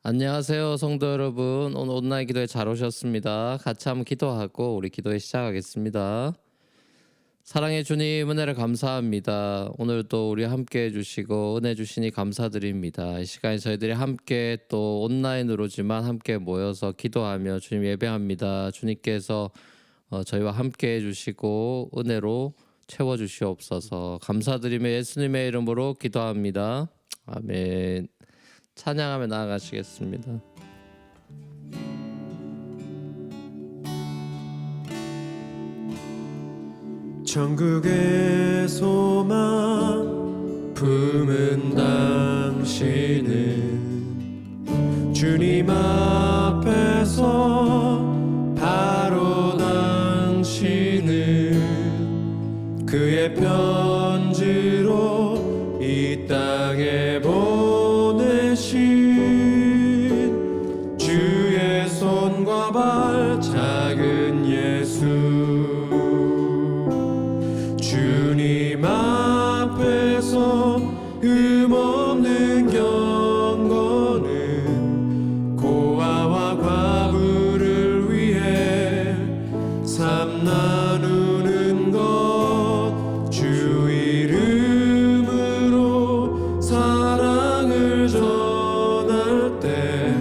안녕하세요, 성도 여러분. 오늘 온라인 기도에 잘 오셨습니다. 같이 한번 기도하고 우리 기도에 시작하겠습니다. 사랑해 주님, 은혜를 감사합니다. 오늘도 우리 함께 해주시고 은혜 주시니 감사드립니다. 이 시간에 저희들이 함께 또 온라인으로지만 함께 모여서 기도하며 주님 예배합니다. 주님께서 저희와 함께 해주시고 은혜로 채워주시옵소서. 감사드리며 예수님의 이름으로 기도합니다. 아멘. 찬양하며 나아가시겠습니다. 천국의 소망 품은 당신은 주님 앞에서 바로 당신은 그의 편지로 이 땅에 보내신 주의 손과 발 작은 예수 주님 앞에서 흠없는 경건은 고아와 과부를 위해 삶 나누는 것 주 이름으로 사랑을 전할 때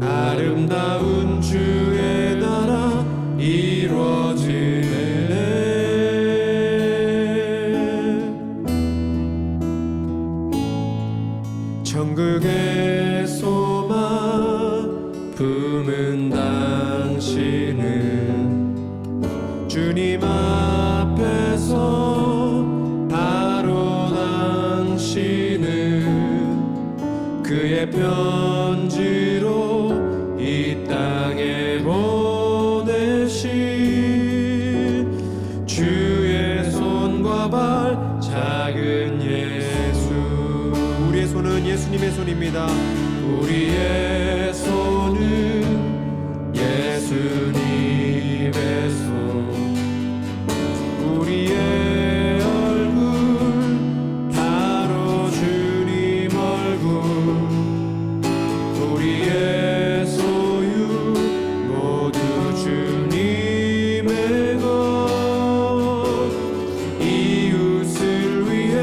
아름다운 주의 나라 이루어지네. 천국의 소망 품은 당신은 주님 앞에서 바로 당신은 그의 편지로 이 땅에 보내신 주의 손과 발 작은 예수. 우리의 손은 예수님의 손입니다. 우리의 손은 예수님의 손. 우리의 얼굴 바로 주님 얼굴. 우리의 소유 모두 주님의 것. 이웃을 위해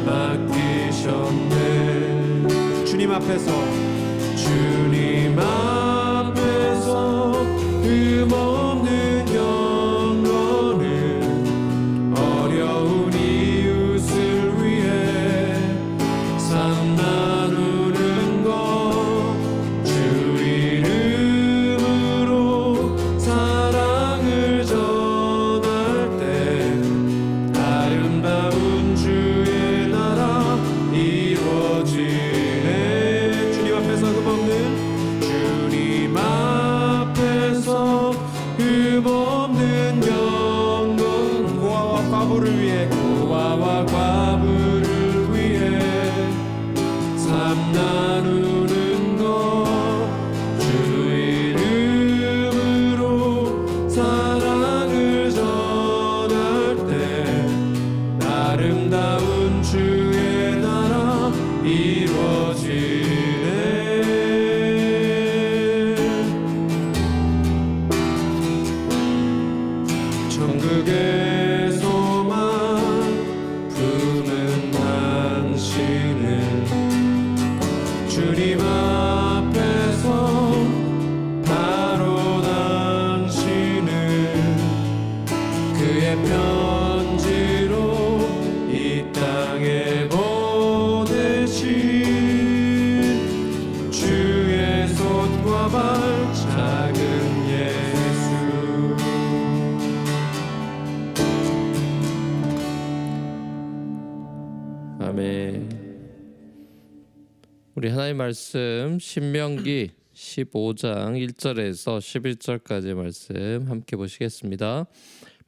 맡기셨네. 주님 앞에서 흠없는 경건은 어려운 이웃을 위해 삶 나누는 것 주 이름으로 사랑을 전할 때 아름다운 주의 나라 이루어지네. 주님 앞에서 흠없는 경건 고아와 과부를 위해 삶 나누는 것 주 이름으로 사랑을 전할 때 아름다운 주의 나라 이루어지네. 천국의 소망 품은 당신은 주님 앞에서 바로 당신은 그의 편지로 이 땅에 보내신 주의 손과 발 작은 예수. 아멘. 우리 하나님 말씀 신명기 15장 1절에서 11절까지 말씀 함께 보시겠습니다.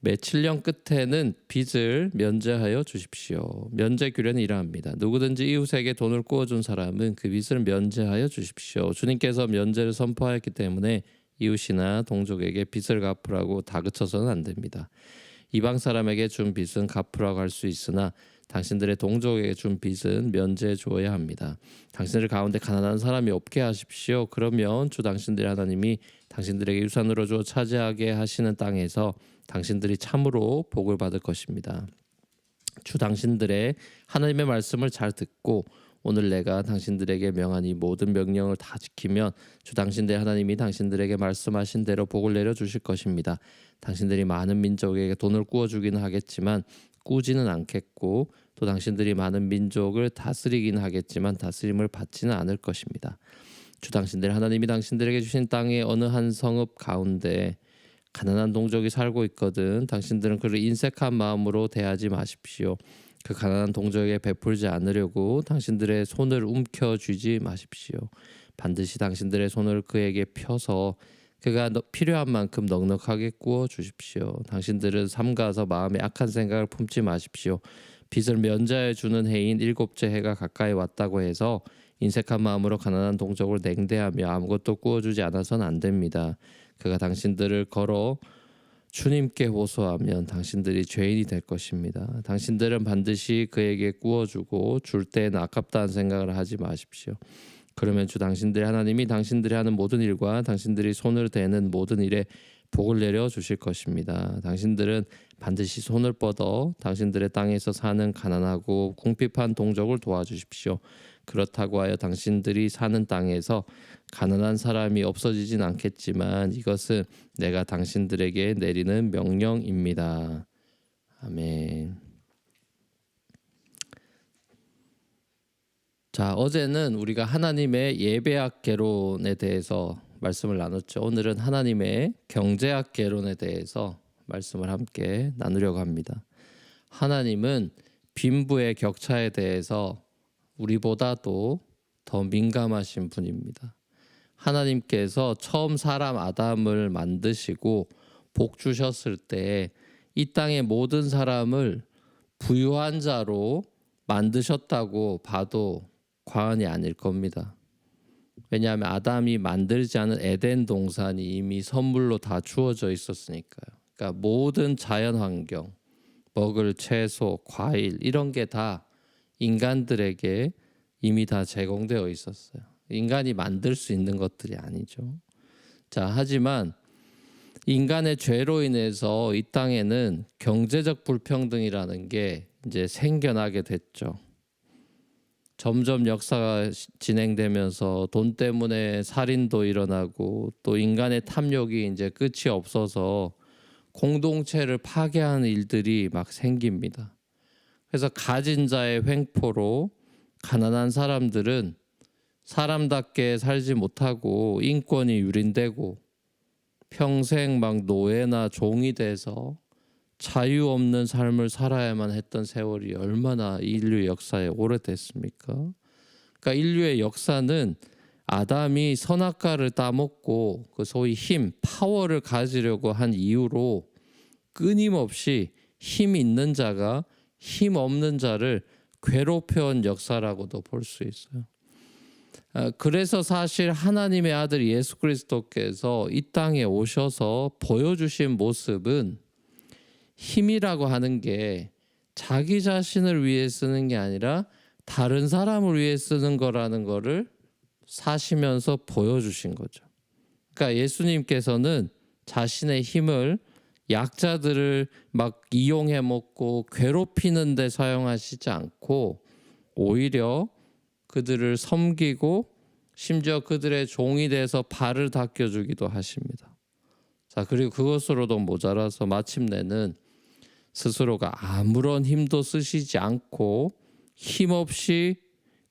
매 7년 끝에는 빚을 면제하여 주십시오. 면제 규례는 이러합니다. 누구든지 이웃에게 돈을 꾸어준 사람은 그 빚을 면제하여 주십시오. 주님께서 면제를 선포하였기 때문에 이웃이나 동족에게 빚을 갚으라고 다그쳐서는 안 됩니다. 이방 사람에게 준 빚은 갚으라고 할 수 있으나 당신들의 동족에게 준 빚은 면제해 주어야 합니다. 당신들 가운데 가난한 사람이 없게 하십시오. 그러면 주 당신들의 하나님이 당신들에게 유산으로 주어 차지하게 하시는 땅에서 당신들이 참으로 복을 받을 것입니다. 주 당신들의 하나님의 말씀을 잘 듣고 오늘 내가 당신들에게 명한 이 모든 명령을 다 지키면 주 당신들의 하나님이 당신들에게 말씀하신 대로 복을 내려 주실 것입니다. 당신들이 많은 민족에게 돈을 꾸어 주기는 하겠지만 꾸지는 않겠고 또 당신들이 많은 민족을 다스리기는 하겠지만 다스림을 받지는 않을 것입니다. 주 당신들 하나님이 당신들에게 주신 땅의 어느 한 성읍 가운데 가난한 동족이 살고 있거든 당신들은 그를 인색한 마음으로 대하지 마십시오. 그 가난한 동족에게 베풀지 않으려고 당신들의 손을 움켜쥐지 마십시오. 반드시 당신들의 손을 그에게 펴서 그가 필요한 만큼 넉넉하게 구워 주십시오. 당신들은 삼가서 마음에 악한 생각을 품지 마십시오. 빚을 면제해 주는 해인 7째 해가 가까이 왔다고 해서 인색한 마음으로 가난한 동족을 냉대하며 아무것도 구워주지 않아서는 안 됩니다. 그가 당신들을 걸어 주님께 호소하면 당신들이 죄인이 될 것입니다. 당신들은 반드시 그에게 구워주고 줄 때에는 아깝다는 생각을 하지 마십시오. 그러면 주 당신들의 하나님이 당신들이 하는 모든 일과 당신들이 손을 대는 모든 일에 복을 내려 주실 것입니다. 당신들은 반드시 손을 뻗어 당신들의 땅에서 사는 가난하고 궁핍한 동족을 도와주십시오. 그렇다고 하여 당신들이 사는 땅에서 가난한 사람이 없어지진 않겠지만 이것은 내가 당신들에게 내리는 명령입니다. 아멘. 자, 어제는 우리가 하나님의 예배학 개론에 대해서 말씀을 나눴죠. 오늘은 하나님의 경제학 개론에 대해서 말씀을 함께 나누려고 합니다. 하나님은 빈부의 격차에 대해서 우리보다도 더 민감하신 분입니다. 하나님께서 처음 사람 아담을 만드시고 복 주셨을 때 이 땅의 모든 사람을 부유한 자로 만드셨다고 봐도 과언이 아닐 겁니다. 왜냐하면 아담이 만들지 않은 에덴 동산이 이미 선물로 다 주어져 있었으니까요. 그러니까 모든 자연 환경, 먹을 채소, 과일 이런 게 다 인간들에게 이미 다 제공되어 있었어요. 인간이 만들 수 있는 것들이 아니죠. 자, 하지만 인간의 죄로 인해서 이 땅에는 경제적 불평등이라는 게 이제 생겨나게 됐죠. 점점 역사가 진행되면서 돈 때문에 살인도 일어나고 또 인간의 탐욕이 이제 끝이 없어서 공동체를 파괴하는 일들이 막 생깁니다. 그래서 가진 자의 횡포로 가난한 사람들은 사람답게 살지 못하고 인권이 유린되고 평생 막 노예나 종이 돼서 자유 없는 삶을 살아야만 했던 세월이 얼마나 인류 역사에 오래됐습니까? 그러니까 인류의 역사는 아담이 선악과를 따먹고 그 소위 힘, 파워를 가지려고 한 이유로 끊임없이 힘 있는 자가 힘 없는 자를 괴롭혀온 역사라고도 볼 수 있어요. 그래서 사실 하나님의 아들 예수 그리스도께서 이 땅에 오셔서 보여주신 모습은 힘이라고 하는 게 자기 자신을 위해 쓰는 게 아니라 다른 사람을 위해 쓰는 거라는 거를 사시면서 보여주신 거죠. 그러니까 예수님께서는 자신의 힘을 약자들을 막 이용해 먹고 괴롭히는 데 사용하시지 않고 오히려 그들을 섬기고 심지어 그들의 종이 돼서 발을 닦여주기도 하십니다. 자, 그리고 그것으로도 모자라서 마침내는 스스로가 아무런 힘도 쓰시지 않고 힘없이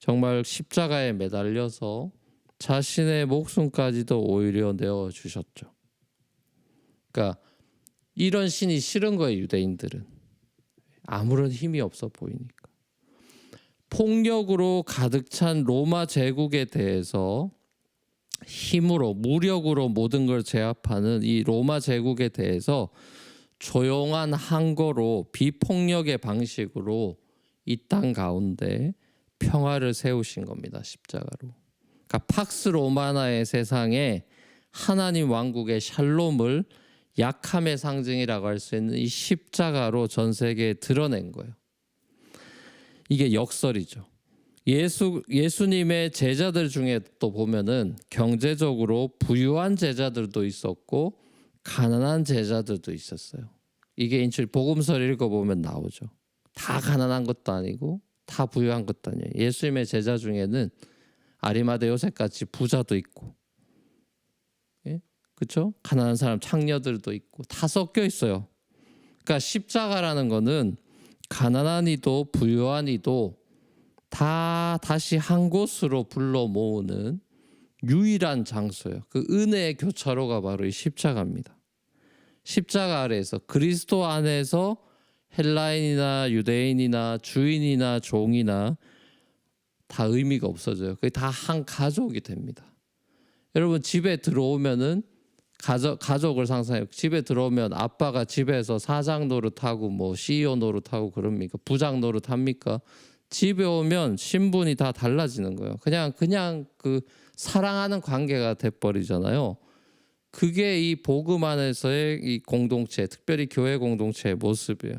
정말 십자가에 매달려서 자신의 목숨까지도 오히려 내어주셨죠. 그러니까 이런 신이 싫은 거예요, 유대인들은. 아무런 힘이 없어 보이니까. 폭력으로 가득 찬 로마 제국에 대해서 힘으로, 무력으로 모든 걸 제압하는 이 로마 제국에 대해서 조용한 항거로 비폭력의 방식으로 이 땅 가운데 평화를 세우신 겁니다. 십자가로. 그러니까 팍스 로마나의 세상에 하나님 왕국의 샬롬을 약함의 상징이라고 할 수 있는 이 십자가로 전 세계에 드러낸 거예요. 이게 역설이죠. 예수님의 제자들 중에 또 보면은 경제적으로 부유한 제자들도 있었고 가난한 제자들도 있었어요. 이게 인출 복음서를 읽어보면 나오죠. 다 가난한 것도 아니고 다 부유한 것도 아니에요. 예수님의 제자 중에는 아리마대 요셉같이 부자도 있고, 예? 그렇죠? 가난한 사람 창녀들도 있고 다 섞여 있어요. 그러니까 십자가라는 거는 가난한 이도 부유한 이도 다 다시 한 곳으로 불러 모으는 유일한 장소예요. 그 은혜의 교차로가 바로 이 십자가입니다. 십자가 아래에서 그리스도 안에서 헬라인이나 유대인이나 주인이나 종이나 다 의미가 없어져요. 그게 다 한 가족이 됩니다. 여러분 집에 들어오면은 가족을 상상해요. 집에 들어오면 아빠가 집에서 사장 노릇하고 뭐 CEO 노릇하고 그럽니까? 부장 노릇합니까? 집에 오면 신분이 다 달라지는 거예요. 그냥 그 사랑하는 관계가 돼버리잖아요. 그게 이 복음 안에서의 이 공동체, 특별히 교회 공동체의 모습이에요.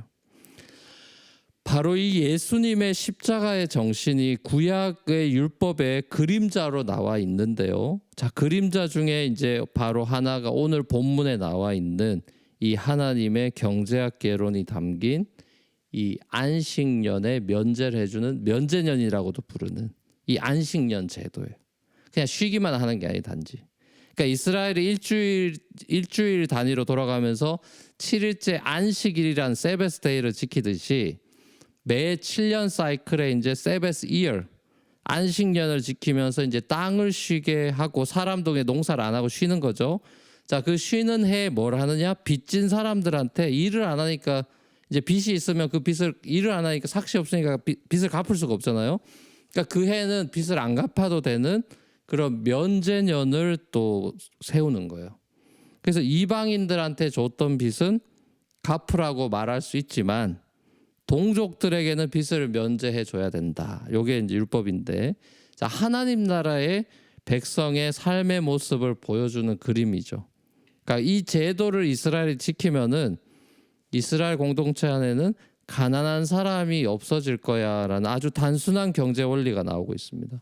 바로 이 예수님의 십자가의 정신이 구약의 율법의 그림자로 나와 있는데요. 자, 그림자 중에 이제 바로 하나가 오늘 본문에 나와 있는 이 하나님의 경제학 개론이 담긴 이 안식년에 면제를 해주는 면제년이라고도 부르는 이 안식년 제도예요. 그냥 쉬기만 하는 게 아니 단지. 그러니까 이스라엘이 일주일 단위로 돌아가면서 7일째 안식일이란 세베스데이를 지키듯이 매 7년 사이클에 이제 세베스 이어 안식년을 지키면서 이제 땅을 쉬게 하고 사람도 그냥 농사를 안 하고 쉬는 거죠. 자, 그 쉬는 해에 뭘 하느냐? 빚진 사람들한테 일을 안 하니까 이제 빚이 있으면 그 빚을 일을 안 하니까 삭시 없으니까 빚을 갚을 수가 없잖아요. 그러니까 그 해는 빚을 안 갚아도 되는 그런 면제년을 또 세우는 거예요. 그래서 이방인들한테 줬던 빚은 갚으라고 말할 수 있지만 동족들에게는 빚을 면제해 줘야 된다. 이게 이제 율법인데, 자, 하나님 나라의 백성의 삶의 모습을 보여주는 그림이죠. 그러니까 이 제도를 이스라엘이 지키면은 이스라엘 공동체 안에는 가난한 사람이 없어질 거야라는 아주 단순한 경제 원리가 나오고 있습니다.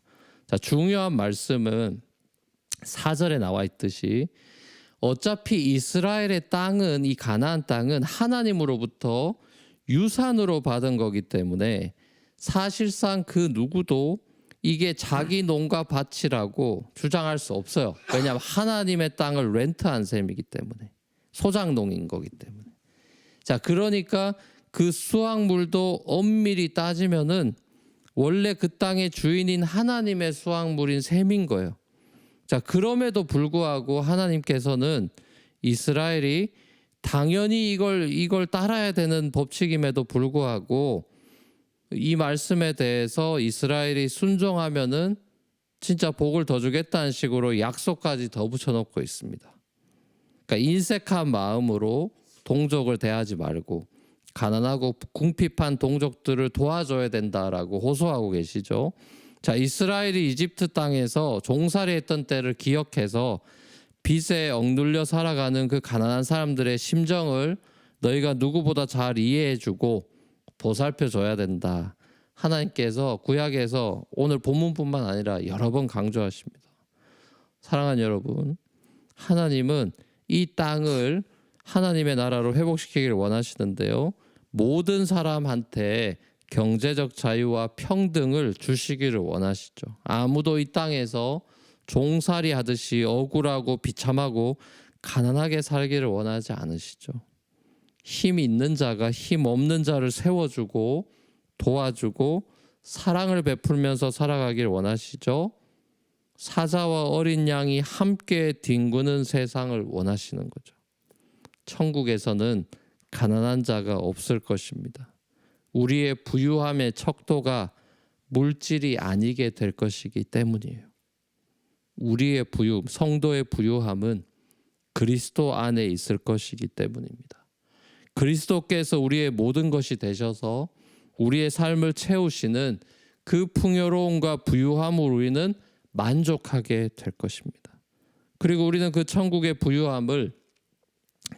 자, 중요한 말씀은 4절에 나와 있듯이 어차피 이스라엘의 땅은 이 가나안 땅은 하나님으로부터 유산으로 받은 거기 때문에 사실상 그 누구도 이게 자기 농가 밭이라고 주장할 수 없어요. 왜냐하면 하나님의 땅을 렌트한 셈이기 때문에 소장농인 거기 때문에. 자, 그러니까 그 수확물도 엄밀히 따지면은 원래 그 땅의 주인인 하나님의 수확물인 셈인 거예요. 자, 그럼에도 불구하고 하나님께서는 이스라엘이 당연히 이걸 따라야 되는 법칙임에도 불구하고 이 말씀에 대해서 이스라엘이 순종하면은 진짜 복을 더 주겠다는 식으로 약속까지 더 붙여놓고 있습니다. 그러니까 인색한 마음으로 동족을 대하지 말고 가난하고 궁핍한 동족들을 도와줘야 된다라고 호소하고 계시죠. 자, 이스라엘이 이집트 땅에서 종살이했던 때를 기억해서 빚에 억눌려 살아가는 그 가난한 사람들의 심정을 너희가 누구보다 잘 이해해주고 보살펴줘야 된다. 하나님께서 구약에서 오늘 본문뿐만 아니라 여러 번 강조하십니다. 사랑하는 여러분, 하나님은 이 땅을 하나님의 나라로 회복시키기를 원하시는데요. 모든 사람한테 경제적 자유와 평등을 주시기를 원하시죠. 아무도 이 땅에서 종살이 하듯이 억울하고 비참하고 가난하게 살기를 원하지 않으시죠. 힘 있는 자가 힘 없는 자를 세워주고 도와주고 사랑을 베풀면서 살아가기를 원하시죠. 사자와 어린 양이 함께 뒹구는 세상을 원하시는 거죠. 천국에서는 가난한 자가 없을 것입니다. 우리의 부유함의 척도가 물질이 아니게 될 것이기 때문이에요. 우리의 부유, 성도의 부유함은 그리스도 안에 있을 것이기 때문입니다. 그리스도께서 우리의 모든 것이 되셔서 우리의 삶을 채우시는 그 풍요로움과 부유함으로 우리는 만족하게 될 것입니다. 그리고 우리는 그 천국의 부유함을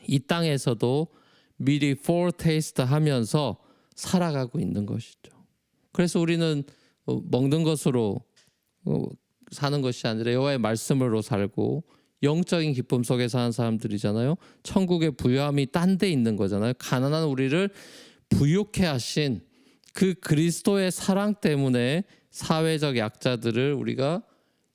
이 땅에서도 미리 foretaste 하면서 살아가고 있는 것이죠. 그래서 우리는 먹는 것으로 사는 것이 아니라 여호와의 말씀으로 살고 영적인 기쁨 속에 사는 사람들이잖아요. 천국의 부유함이 딴 데 있는 거잖아요. 가난한 우리를 부유케 하신 그 그리스도의 사랑 때문에 사회적 약자들을 우리가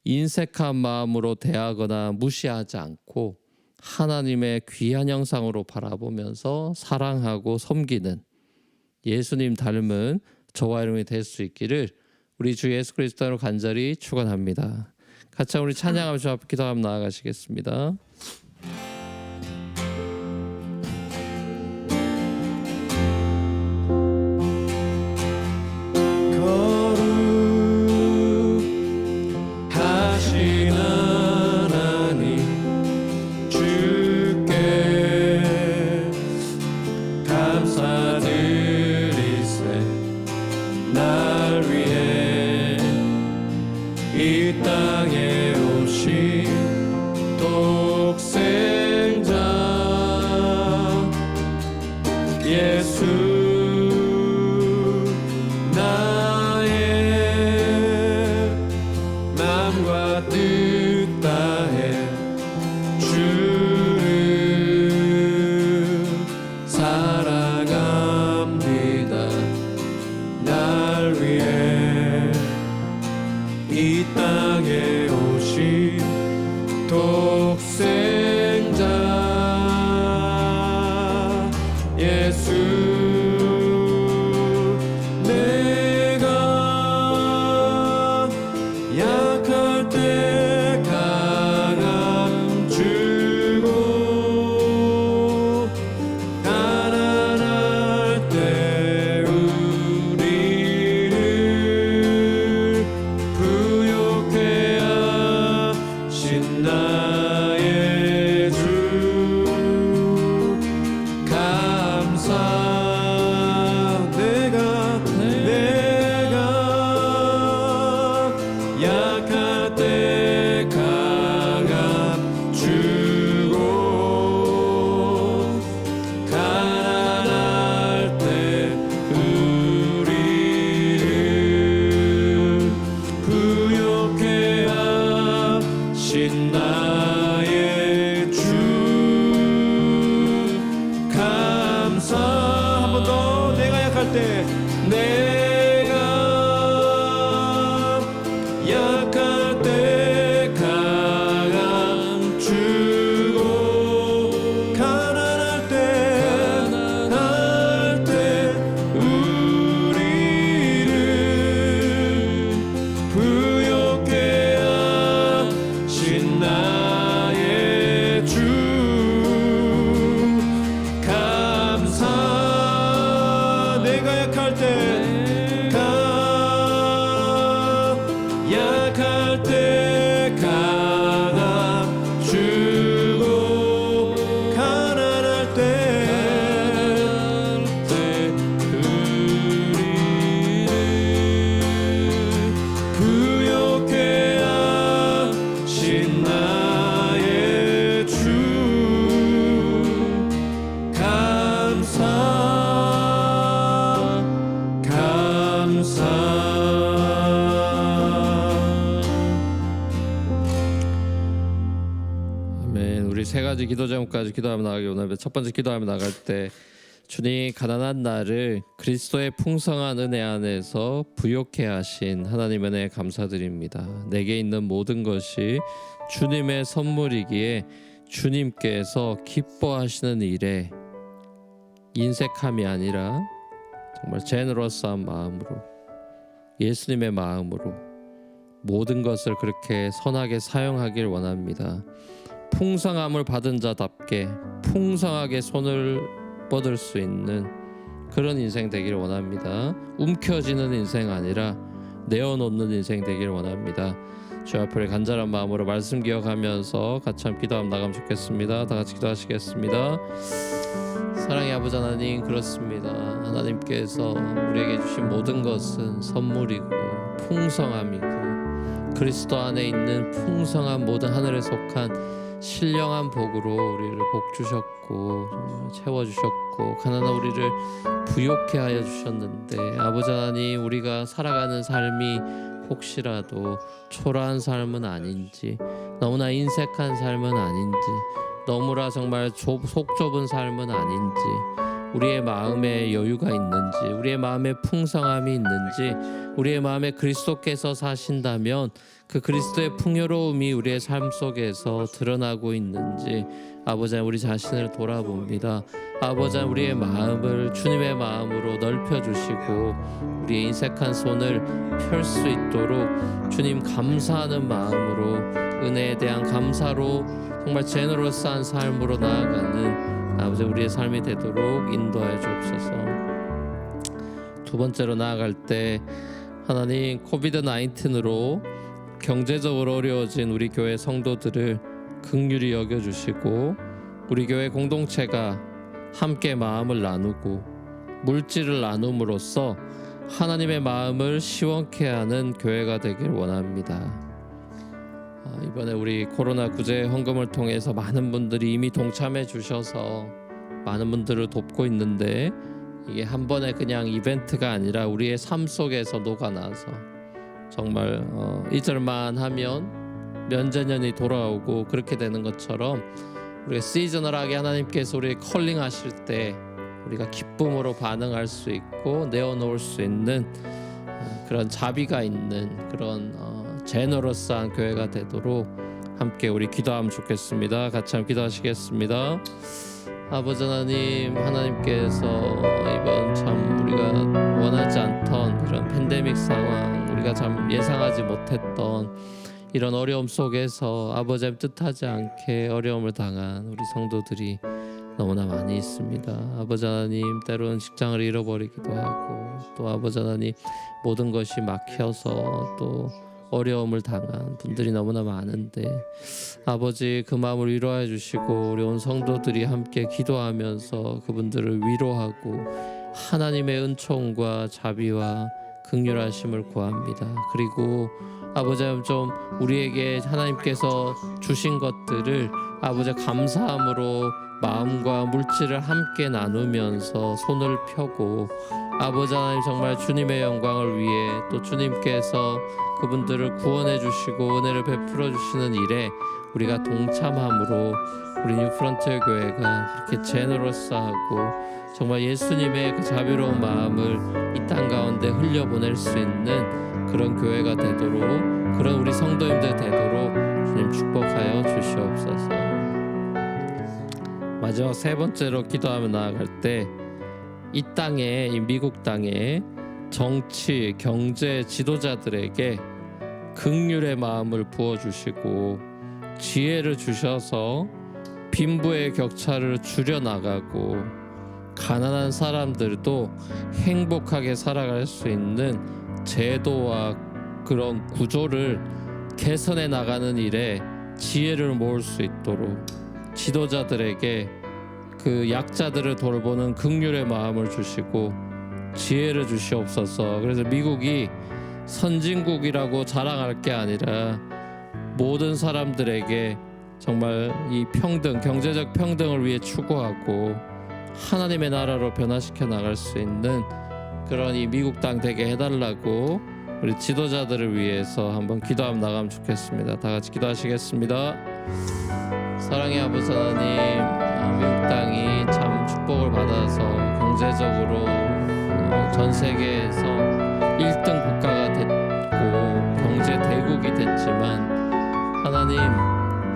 인색한 마음으로 대하거나 무시하지 않고 하나님의 귀한 형상으로 바라보면서 사랑하고 섬기는 예수님 닮은 저와 여러분이 될 수 있기를 우리 주 예수 그리스도로 간절히 축원합니다. 같이 우리 찬양하면서 앞에 기도하며 나아가시겠습니다. 거룩하신 하나님 주께 감사드리세. 날 위해 이 땅에 오신 독생자 예수 나의 마음과 뜻 다해 주를 사랑합니다. 날 위해 이 땅에 오신 독생자 예수 내가 약할 때 강함 주고 가난할 때 우리를 부욕해 하신 나의 주 감사. 내가 약할 때 강함 주고 가난할 때 우리를 부욕해 하신 나의 주 감사. 한 번 더. 내가 약할 때 강함 주고 가난할 때 우리를 부욕해 하신 나의 주 감사. 내가 약할 때 강함 주고 가난할 때 우리를 부욕해 하신 나의 주 감사. 아멘. 우리 세 가지 기도 제목까지 기도하며 나가기 원하는데 첫 번째 기도하며 나갈 때 주님 가난한 나를 그리스도의 풍성한 은혜 안에서 부욕해 하신 하나님 은혜에 감사드립니다. 내게 있는 모든 것이 주님의 선물이기에 주님께서 기뻐하시는 일에 인색함이 아니라 정말 제너러스한 마음으로 예수님의 마음으로 모든 것을 그렇게 선하게 사용하길 원합니다. 풍성함을 받은 자답게 풍성하게 손을 뻗을 수 있는 그런 인생 되기를 원합니다. 움켜쥐는 인생 아니라 내어놓는 인생 되기를 원합니다. 주 앞에 간절한 마음으로 말씀 기억하면서 같이 함께 기도하면 나가면 좋겠습니다. 다 같이 기도하시겠습니다. 사랑의 아버지 하나님, 그렇습니다. 하나님께서 우리에게 주신 모든 것은 선물이고 풍성함이고 그리스도 안에 있는 풍성한 모든 하늘에 속한 신령한 복으로 우리를 복 주셨고 정말 채워주셨고 가난한 우리를 부욕해 하여 주셨는데 아버지 하나님 우리가 살아가는 삶이 혹시라도 초라한 삶은 아닌지 너무나 인색한 삶은 아닌지 너무나 정말 속 좁은 삶은 아닌지 우리의 마음에 여유가 있는지 우리의 마음에 풍성함이 있는지 우리의 마음에 그리스도께서 사신다면 그 그리스도의 풍요로움이 우리의 삶 속에서 드러나고 있는지 아버지 우리 자신을 돌아봅니다. 아버지 우리의 마음을 주님의 마음으로 넓혀주시고 우리의 인색한 손을 펼 수 있도록 주님 감사하는 마음으로 은혜에 대한 감사로 정말 제너러스한 삶으로 나아가는 아버지 우리의 삶이 되도록 인도하여 주옵소서. 두 번째로 나아갈 때 하나님 코비드 19으로 경제적으로 어려워진 우리 교회 성도들을 긍휼히 여겨주시고 우리 교회 공동체가 함께 마음을 나누고 물질을 나눔으로써 하나님의 마음을 시원케 하는 교회가 되길 원합니다. 이번에 우리 코로나 구제 헌금을 통해서 많은 분들이 이미 동참해 주셔서 많은 분들을 돕고 있는데 이게 한 번에 그냥 이벤트가 아니라 우리의 삶 속에서 녹아나서 정말 이절만 하면 면제년이 돌아오고 그렇게 되는 것처럼 우리가 시즈널하게 하나님께서 우리 컬링하실 때 우리가 기쁨으로 반응할 수 있고 내어놓을 수 있는 그런 자비가 있는 그런 제너러스한 교회가 되도록 함께 우리 기도하면 좋겠습니다. 같이 한번 기도하시겠습니다. 아버지 하나님, 하나님께서 이번 참 우리가 원하지 않던 이런 팬데믹 상황, 우리가 참 예상하지 못했던 이런 어려움 속에서 아버지 하나님 뜻하지 않게 어려움을 당한 우리 성도들이 너무나 많이 있습니다. 아버지 하나님, 때로는 직장을 잃어버리기도 하고 또 아버지 하나님 모든 것이 막혀서 또 어려움을 당한 분들이 너무나 많은데 아버지 그 마음을 위로해 주시고 우리 온 성도들이 함께 기도하면서 그분들을 위로하고 하나님의 은총과 자비와 긍휼하심을 구합니다. 그리고 아버지 좀 우리에게 하나님께서 주신 것들을 아버지 감사함으로 마음과 물질을 함께 나누면서 손을 펴고 아버지 하나님 정말 주님의 영광을 위해 또 주님께서 그분들을 구원해 주시고 은혜를 베풀어 주시는 일에 우리가 동참함으로 우리 뉴프론티어 교회가 그렇게 제너러스하고 정말 예수님의 그 자비로운 마음을 이 땅 가운데 흘려보낼 수 있는 그런 교회가 되도록 그런 우리 성도님들 되도록 주님 축복하여 주시옵소서. 마지막 세 번째로 기도하며 나아갈 때 이 땅에 이 미국 땅에 정치, 경제 지도자들에게 긍휼의 마음을 부어주시고 지혜를 주셔서 빈부의 격차를 줄여나가고 가난한 사람들도 행복하게 살아갈 수 있는 제도와 그런 구조를 개선해 나가는 일에 지혜를 모을 수 있도록 지도자들에게 그 약자들을 돌보는 긍휼의 마음을 주시고 지혜를 주시옵소서. 그래서 미국이 선진국이라고 자랑할 게 아니라 모든 사람들에게 정말 이 평등, 경제적 평등을 위해 추구하고 하나님의 나라로 변화시켜 나갈 수 있는 그런 이 미국 땅 되게 해달라고 우리 지도자들을 위해서 한번 기도하며 나가면 좋겠습니다. 다 같이 기도하시겠습니다. 사랑의 아버지 하나님, 미국 땅이 참 축복을 받아서 경제적으로 전 세계에서 1등 국가가 됐고 경제 대국이 됐지만 하나님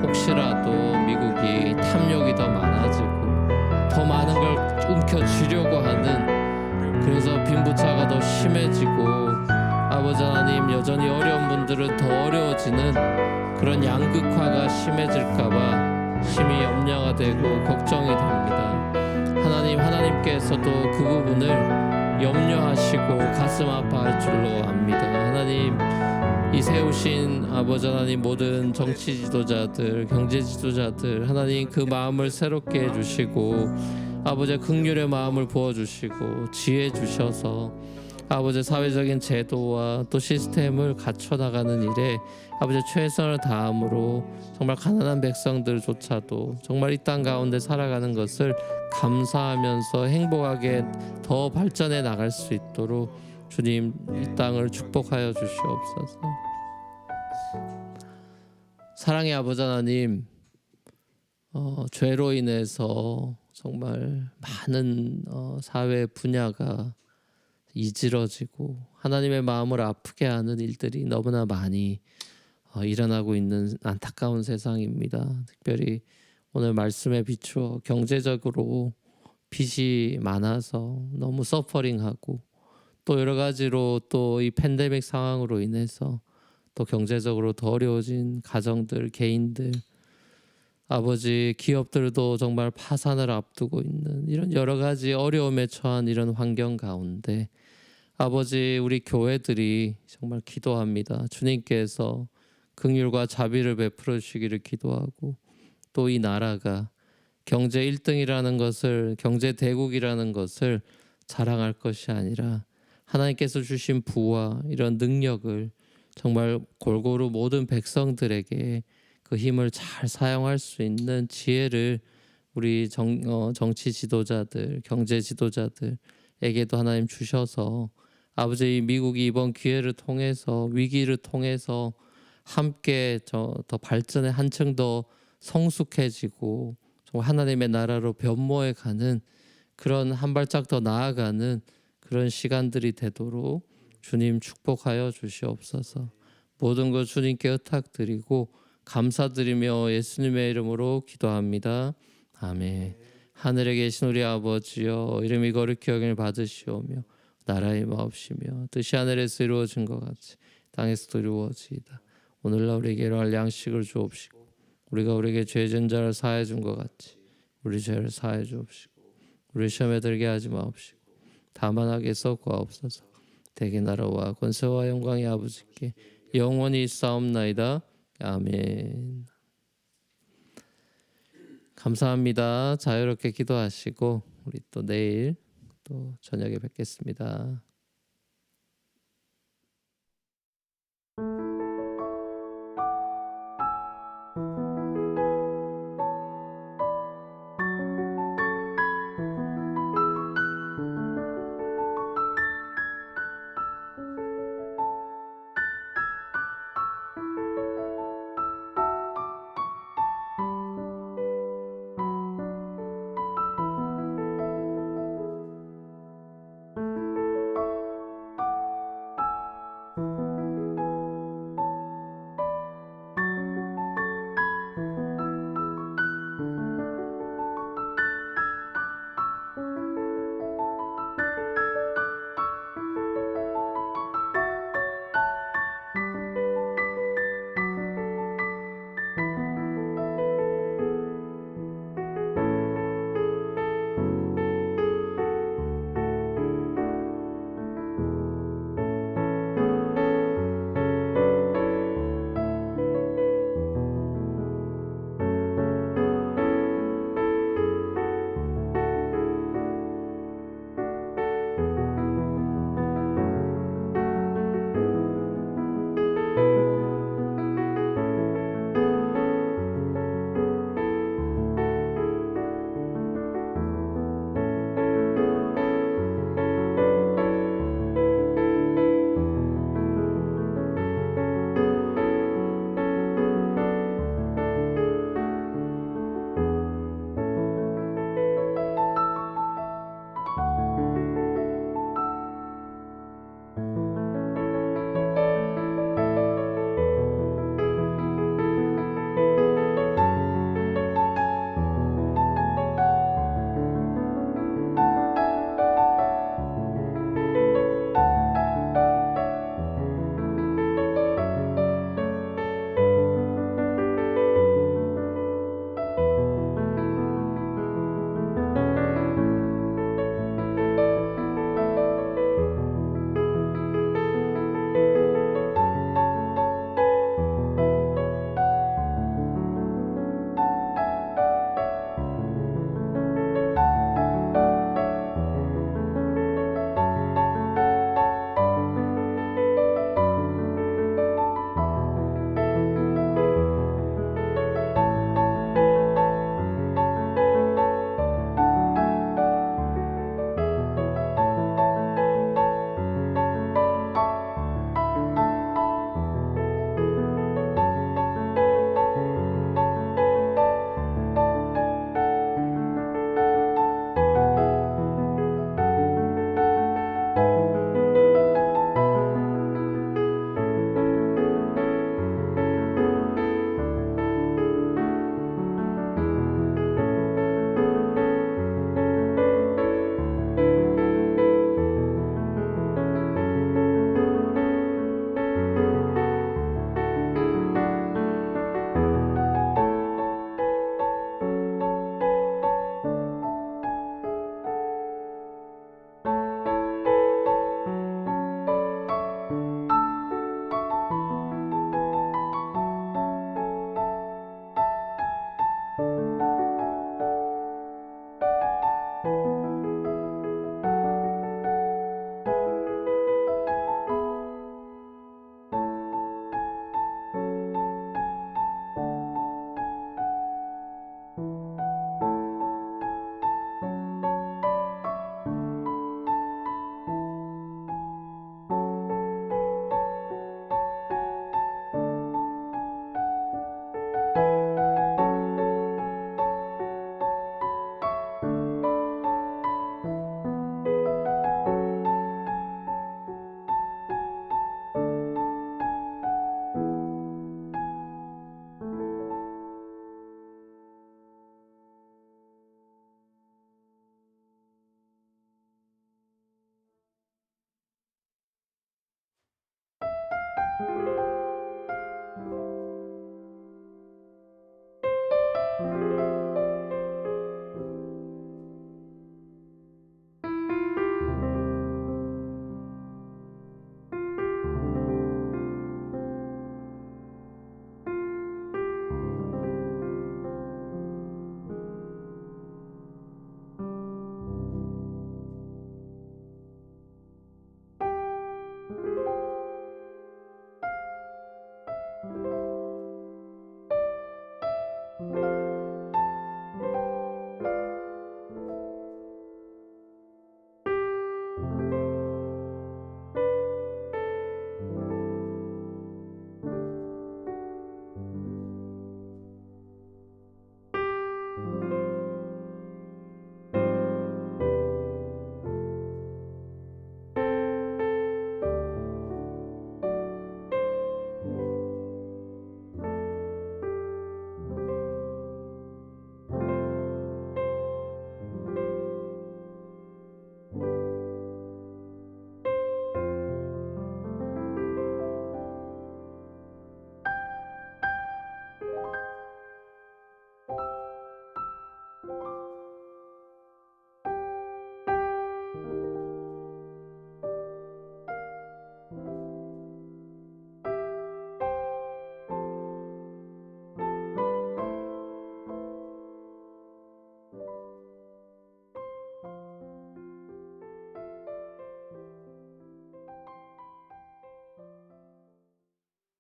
혹시라도 미국이 탐욕이 더 많아지고 더 많은 걸 움켜쥐려고 하는 그래서 빈부차가 더 심해지고 아버지 하나님 여전히 어려운 분들은 더 어려워지는 그런 양극화가 심해질까봐 심히 염려가 되고 걱정이 됩니다. 하나님께서도 그 부분을 염려하시고 가슴 아파할 줄로 압니다. 하나님 이 세우신 아버지 하나님 모든 정치 지도자들, 경제 지도자들 하나님 그 마음을 새롭게 해주시고 아버지의 긍휼의 마음을 부어주시고 지혜 주셔서 아버지 사회적인 제도와 또 시스템을 갖춰 나가는 일에 아버지 최선을 다함으로 정말 가난한 백성들조차도 정말 이 땅 가운데 살아가는 것을 감사하면서 행복하게 더 발전해 나갈 수 있도록 주님 이 땅을 축복하여 주시옵소서. 사랑의 아버지 하나님, 죄로 인해서 정말 많은 사회 분야가 이지러지고 하나님의 마음을 아프게 하는 일들이 너무나 많이 일어나고 있는 안타까운 세상입니다. 특별히 오늘 말씀에 비추어 경제적으로 빚이 많아서 너무 서퍼링하고 또 여러 가지로 또 이 팬데믹 상황으로 인해서 또 경제적으로 더 어려워진 가정들, 개인들, 아버지 기업들도 정말 파산을 앞두고 있는 이런 여러 가지 어려움에 처한 이런 환경 가운데 아버지 우리 교회들이 정말 기도합니다. 주님께서 긍휼과 자비를 베풀어 주시기를 기도하고 또 이 나라가 경제 1등이라는 것을 경제 대국이라는 것을 자랑할 것이 아니라 하나님께서 주신 부와 이런 능력을 정말 골고루 모든 백성들에게 그 힘을 잘 사용할 수 있는 지혜를 우리 정치 지도자들, 경제 지도자들에게도 하나님 주셔서 아버지 미국이 이번 기회를 통해서 위기를 통해서 함께 더 발전에 한층 더 성숙해지고 정말 하나님의 나라로 변모해 가는 그런 한 발짝 더 나아가는 그런 시간들이 되도록 주님 축복하여 주시옵소서. 모든 것 주님께 의탁드리고 감사드리며 예수님의 이름으로 기도합니다. 아멘. 하늘에 계신 우리 아버지여, 이름이 거룩히 여김을 받으시오며 나라의 마옵시며 뜻이 하늘에서 이루어진 것 같이 땅에서도 이루어지이다. 오늘날 우리에게 일용할 양식을 주옵시고 우리가 우리에게 죄 지은 자를 사하여 준 것 같이 우리 죄를 사하여 주옵시고 우리 시험에 들게 하지 마옵시고 다만 악에서 구하옵소서. 대개 나라와 권세와 영광이 아버지께 영원히 있사옵나이다. 아멘. 감사합니다. 자유롭게 기도하시고 우리 또 내일 또 저녁에 뵙겠습니다. 네.